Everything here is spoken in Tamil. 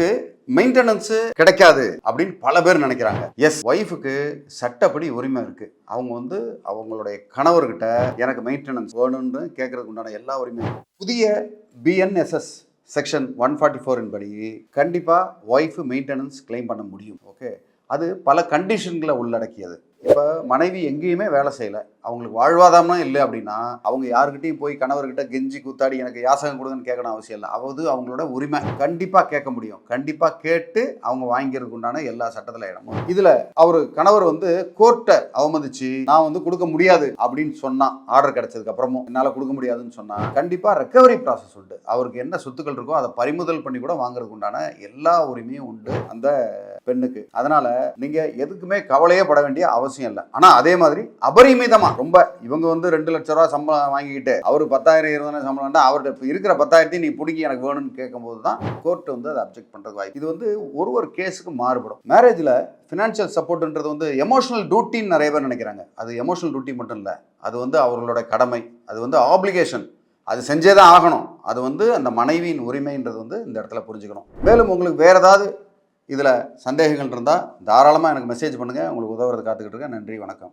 எனக்கு மெயின்டெனன்ஸ் கிடைக்காது அப்படின்னு பல பேர் நினைக்கிறாங்க. எஸ், ஒய்ஃபுக்கு சட்டப்படி உரிமை இருக்கு. அவங்க அவங்களுடைய கணவர்கிட்ட எனக்கு மெயின்டெனன்ஸ் வேணும்னு கேட்கறதுக்கு உண்டான எல்லா உரிமையும் புதிய பிஎன்எஸ்எஸ் செக்ஷன் 144 படி கண்டிப்பாக ஒய்ஃப் மெயின்டெனன்ஸ் கிளைம் பண்ண முடியும். ஓகே, அது பல கண்டிஷன்களை உள்ளடக்கியது. இப்போ மனைவி எங்கேயுமே வேலை செய்யலை, அவங்களுக்கு வாழ்வாதாரமும் இல்லை அப்படின்னா அவங்க யாருக்கிட்டையும் போய் கணவர்கிட்ட கெஞ்சி கூத்தாடி எனக்கு யாசகம் கொடுங்கன்னு கேட்கணும் அவசியம் இல்லை. அவங்களோட உரிமை. கண்டிப்பாக கேட்க முடியும். கண்டிப்பாக கேட்டு அவங்க வாங்கிறதுக்கு உண்டான எல்லா சட்டத்தில் இடமும். இதில் கணவர் கோர்ட்டை அவமதிச்சு நான் கொடுக்க முடியாது அப்படின்னு சொன்னா, ஆர்டர் கிடைச்சதுக்கு அப்புறமும் என்னால் கொடுக்க முடியாதுன்னு சொன்னா கண்டிப்பாக ரெக்கவரி ப்ராசஸ் உண்டு. அவருக்கு என்ன சொத்துக்கள் இருக்கோ அதை பறிமுதல் பண்ணி கூட வாங்குறதுக்கு உண்டான எல்லா உரிமையும் உண்டு அந்த பெண்ணுக்கு. அதனால நீங்க எதுக்குமே கவலையே பட வேண்டிய அவசியம் இல்லை. ஆனா அதே மாதிரி அபரிமிதமா ரொம்ப இவங்க 2 லட்சம் ரூபாய் சம்பளம் வாங்கிக்கிட்டு அவரு 10,000 20,000 சம்பளம் அவர்கிட்ட இருக்கிற 10,000 நீ பிடிக்கி எனக்கு வேணும்னு கேட்கும்போது தான் கோர்ட் அதை அப்ஜெக்ட் பண்றது வாய்ப்பு. இது ஒரு கேஸுக்கு மாறுபடும். மேரேஜ்ல ஃபினான்ஷியல் சப்போர்ட்ன்றது எமோஷனல் டியூட்டின்னு நிறைய பேர் நினைக்கிறாங்க. அது எமோஷனல் டியூட்டி மட்டும் இல்லை, அது அவர்களோட கடமை, அது ஆப்ளிகேஷன், அது செஞ்சே தான் ஆகணும். அது அந்த மனைவியின் உரிமைன்றது இந்த இடத்துல புரிஞ்சுக்கணும். மேலும் உங்களுக்கு வேற ஏதாவது இதில் சந்தேகங்கள் இருந்தால் தாராளமாக எனக்கு மெசேஜ் பண்ணுங்கள். உங்களுக்கு உதவுறது காத்துக்கிட்டு இருக்கேன். நன்றி, வணக்கம்.